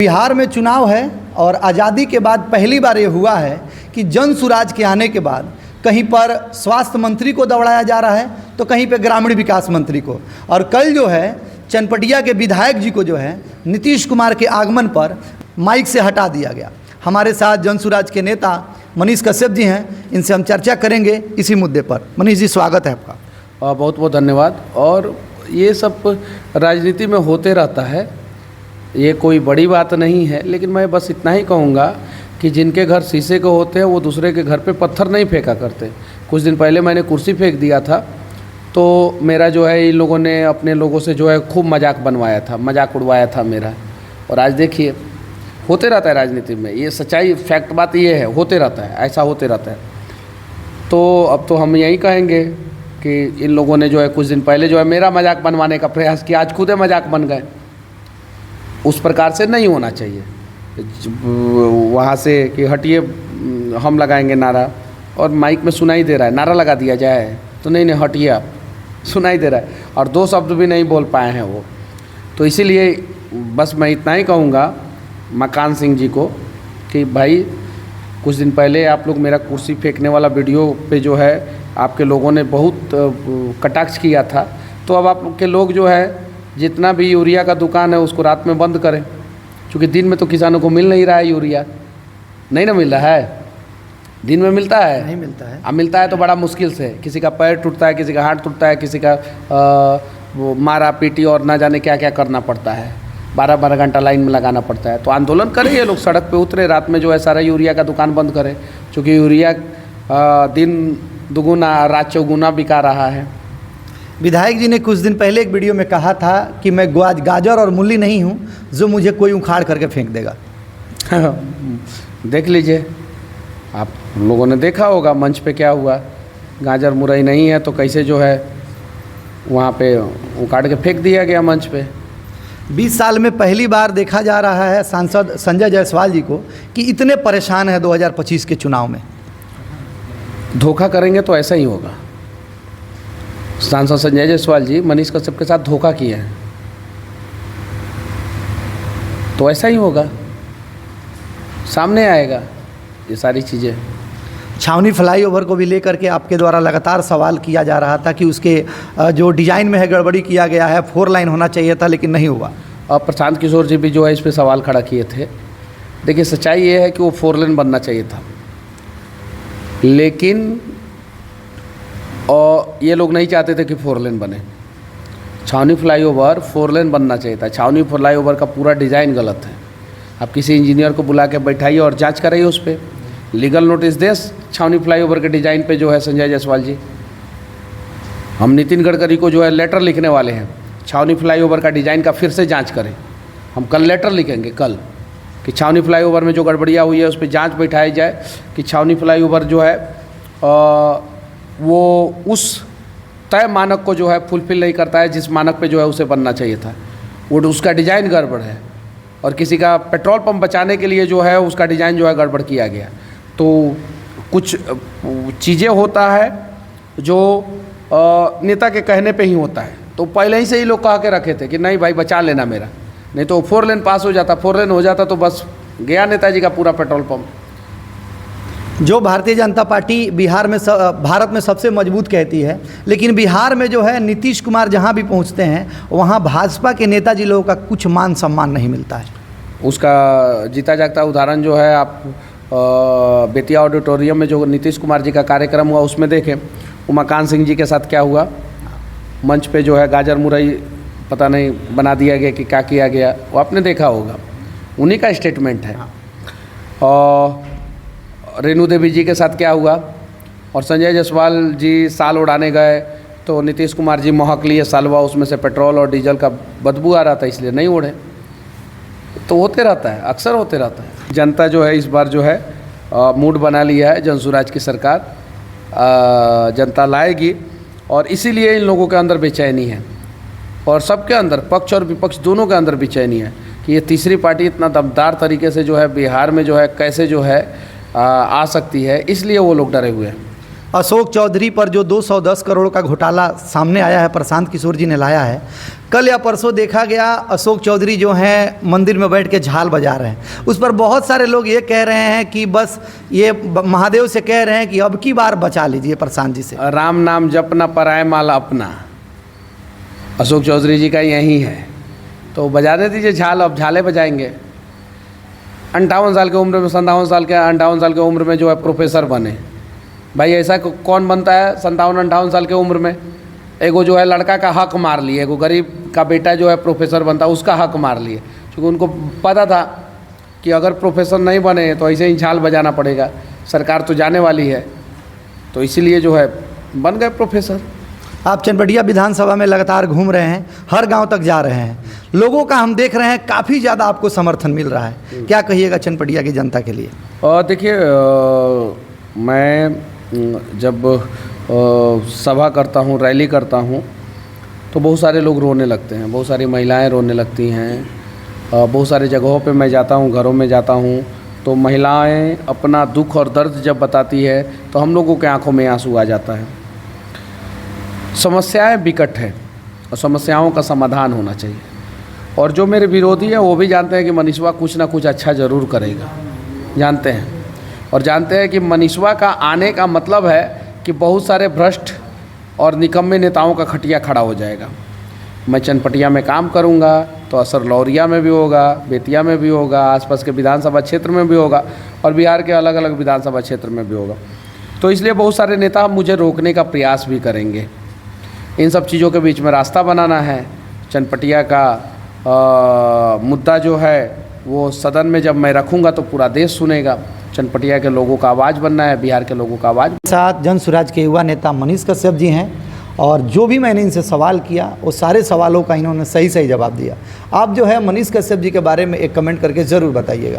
बिहार में चुनाव है और आज़ादी के बाद पहली बार ये हुआ है कि जन सुराज के आने के बाद कहीं पर स्वास्थ्य मंत्री को दौड़ाया जा रहा है तो कहीं पे ग्रामीण विकास मंत्री को। और कल जो है चनपटिया के विधायक जी को जो है नीतीश कुमार के आगमन पर माइक से हटा दिया गया। हमारे साथ जन सुराज के नेता मनीष कश्यप जी हैं, इनसे हम चर्चा करेंगे इसी मुद्दे पर। मनीष जी, स्वागत है आपका। बहुत बहुत धन्यवाद। और ये सब राजनीति में होते रहता है, ये कोई बड़ी बात नहीं है, लेकिन मैं बस इतना ही कहूँगा कि जिनके घर शीशे के होते हैं वो दूसरे के घर पे पत्थर नहीं फेंका करते। कुछ दिन पहले मैंने कुर्सी फेंक दिया था तो मेरा जो है इन लोगों ने अपने लोगों से जो है खूब मजाक बनवाया था, मजाक उड़वाया था मेरा। और आज देखिए होते रहता है राजनीति में, ये सच्चाई फैक्ट बात ये है, होते रहता है, ऐसा होते रहता है। तो अब तो हम यही कहेंगे कि इन लोगों ने जो है कुछ दिन पहले जो है मेरा मजाक बनवाने का प्रयास किया, आज खुद मजाक बन गए। उस प्रकार से नहीं होना चाहिए। वहाँ से कि हटिए हम लगाएंगे नारा, और माइक में सुनाई दे रहा है, नारा लगा दिया जाए तो नहीं हटिए आप, सुनाई दे रहा है और दो शब्द भी नहीं बोल पाए हैं वो। तो इसीलिए बस मैं इतना ही कहूँगा मकान सिंह जी को कि भाई कुछ दिन पहले आप लोग मेरा कुर्सी फेंकने वाला वीडियो पे जो है आपके लोगों ने बहुत कटाक्ष किया था, तो अब आपके लोग जो है जितना भी यूरिया का दुकान है उसको रात में बंद करें, क्योंकि दिन में तो किसानों को मिल नहीं रहा है यूरिया, नहीं ना मिल रहा है। दिन में मिलता है? नहीं मिलता है। अब मिलता है तो बड़ा मुश्किल से, किसी का पैर टूटता है, किसी का हाथ टूटता है, किसी का वो मारा पीटी और ना जाने क्या क्या करना पड़ता है, 12-12 घंटा लाइन में लगाना पड़ता है। तो आंदोलन करें ये लोग, सड़क पे उतरे, रात में जो है सारा यूरिया का दुकान बंद करें, क्योंकि यूरिया दिन दुगुना रात चौगुना बिका रहा है। विधायक जी ने कुछ दिन पहले एक वीडियो में कहा था कि मैं गाजर और मूली नहीं हूँ जो मुझे कोई उखाड़ करके फेंक देगा। देख लीजिए, आप लोगों ने देखा होगा मंच पे क्या हुआ। गाजर मुरई नहीं है तो कैसे जो है वहाँ पे उखाड़ के फेंक दिया गया मंच पे। 20 साल में पहली बार देखा जा रहा है सांसद संजय जायसवाल जी को कि इतने परेशान हैं 2025 के चुनाव में। धोखा करेंगे तो ऐसा ही होगा। सांसद संजय जायसवाल जी मनीष कश्यप के साथ धोखा किए हैं तो ऐसा ही होगा, सामने आएगा ये सारी चीज़ें। छावनी फ्लाईओवर को भी लेकर के आपके द्वारा लगातार सवाल किया जा रहा था कि उसके जो डिज़ाइन में है गड़बड़ी किया गया है, 4 लाइन होना चाहिए था लेकिन नहीं हुआ। और प्रशांत किशोर जी भी जो है इस पर सवाल खड़ा किए थे। देखिए सच्चाई ये है कि वो 4 लेन बनना चाहिए था, लेकिन और ये लोग नहीं चाहते थे कि 4 लेन बने। छावनी फ्लाईओवर 4 लेन बनना चाहिए था। छावनी फ्लाईओवर का पूरा डिज़ाइन गलत है। आप किसी इंजीनियर को बुला के बैठाइए और जांच कराइए, उस पर लीगल नोटिस दे छावनी फ्लाईओवर के डिज़ाइन पे जो है संजय जायसवाल जी। हम नितिन गडकरी को जो है लेटर लिखने वाले हैं, छावनी फ्लाईओवर का डिज़ाइन का फिर से जाँच करें। हम कल लेटर लिखेंगे कल कि छावनी फ्लाईओवर में जो गड़बड़ियाँ हुई है उस पर जाँच बैठाई जाए कि छावनी फ्लाईओवर जो है वो उस तय मानक को जो है फुलफिल नहीं करता है जिस मानक पे जो है उसे बनना चाहिए था। वो उसका डिज़ाइन गड़बड़ है, और किसी का पेट्रोल पंप बचाने के लिए जो है उसका डिज़ाइन जो है गड़बड़ किया गया। तो कुछ चीज़ें होता है जो नेता के कहने पे ही होता है। तो पहले ही से ही लोग कह के रखे थे कि नहीं भाई बचा लेना मेरा, नहीं तो 4 लेन पास हो जाता, 4 लेन हो जाता तो बस गया नेताजी का पूरा पेट्रोल पंप। जो भारतीय जनता पार्टी बिहार में भारत में सबसे मजबूत कहती है, लेकिन बिहार में जो है नीतीश कुमार जहां भी पहुंचते हैं वहां भाजपा के नेताजी लोगों का कुछ मान सम्मान नहीं मिलता है। उसका जीता जागता उदाहरण जो है आप बेतिया ऑडिटोरियम में जो नीतीश कुमार जी का कार्यक्रम हुआ उसमें देखें, उमाकांत सिंह जी के साथ क्या हुआ। मंच पे जो है गाजर मुरई पता नहीं बना दिया गया कि क्या किया गया, वो आपने देखा होगा, उन्हीं का स्टेटमेंट है। और रेणु देवी जी के साथ क्या हुआ, और संजय जायसवाल जी साल उड़ाने गए तो नीतीश कुमार जी महक लिए सालवा, उसमें से पेट्रोल और डीजल का बदबू आ रहा था इसलिए नहीं उड़े। तो होते रहता है, अक्सर होते रहता है। जनता जो है इस बार जो है मूड बना लिया है, जनसुराज की सरकार जनता लाएगी, और इसीलिए इन लोगों के अंदर बेचैनी है, और सबके अंदर पक्ष और विपक्ष दोनों के अंदर बेचैनी है कि ये तीसरी पार्टी इतना दमदार तरीके से जो है बिहार में जो है कैसे जो है आ सकती है, इसलिए वो लोग डरे हुए हैं। अशोक चौधरी पर जो 210 करोड़ का घोटाला सामने आया है, प्रशांत किशोर जी ने लाया है। कल या परसों देखा गया अशोक चौधरी जो हैं मंदिर में बैठ के झाल बजा रहे हैं। उस पर बहुत सारे लोग ये कह रहे हैं कि बस ये महादेव से कह रहे हैं कि अब की बार बचा लीजिए प्रशांत जी से। राम नाम जपना पराय माला अपना, अशोक चौधरी जी का यही है, तो बजाने दीजिए झाल। अब झाले बजाएंगे। 58 साल की उम्र में, 57 साल की उम्र में जो है प्रोफेसर बने। भाई ऐसा कौन बनता है 57-58 साल की उम्र में? एगो जो है लड़का का हक मार लिए, एगो गरीब का बेटा जो है प्रोफेसर बनता है, उसका हक मार लिए, क्योंकि उनको पता था कि अगर प्रोफेसर नहीं बने तो ऐसे ही झाल बजाना पड़ेगा, सरकार तो जाने वाली है, तो इसीलिए जो है बन गए प्रोफेसर। आप चनपटिया विधानसभा में लगातार घूम रहे हैं, हर गांव तक जा रहे हैं, लोगों का हम देख रहे हैं काफ़ी ज़्यादा आपको समर्थन मिल रहा है। क्या कहिएगा चनपटिया की जनता के लिए? और देखिए, मैं जब सभा करता हूँ, रैली करता हूँ, तो बहुत सारे लोग रोने लगते हैं, बहुत सारी महिलाएं रोने लगती हैं। बहुत सारे जगहों पे मैं जाता हूँ, घरों में जाता हूँ, तो महिलाएं अपना दुख और दर्द जब बताती है तो हम लोगों के आंखों में आंसू आ जाता है। समस्याएं विकट है और समस्याओं का समाधान होना चाहिए। और जो मेरे विरोधी हैं वो भी जानते हैं कि मनीषवा कुछ ना कुछ अच्छा ज़रूर करेगा, जानते हैं। और जानते हैं कि मनीषवा का आने का मतलब है कि बहुत सारे भ्रष्ट और निकम्मे नेताओं का खटिया खड़ा हो जाएगा। मैं चनपटिया में काम करूंगा तो असर लौरिया में भी होगा, बेतिया में भी होगा, आसपास के विधानसभा क्षेत्र में भी होगा और बिहार के अलग अलग विधानसभा क्षेत्र में भी होगा। तो इसलिए बहुत सारे नेता मुझे रोकने का प्रयास भी करेंगे। इन सब चीज़ों के बीच में रास्ता बनाना है। चनपटिया का मुद्दा जो है वो सदन में जब मैं रखूँगा तो पूरा देश सुनेगा। चनपटिया के लोगों का आवाज़ बनना है, बिहार के लोगों का आवाज़। साथ जन स्वराज के युवा नेता मनीष कश्यप जी हैं और जो भी मैंने इनसे सवाल किया वो सारे सवालों का इन्होंने सही सही जवाब दिया। आप जो है मनीष कश्यप जी के बारे में एक कमेंट करके ज़रूर बताइएगा।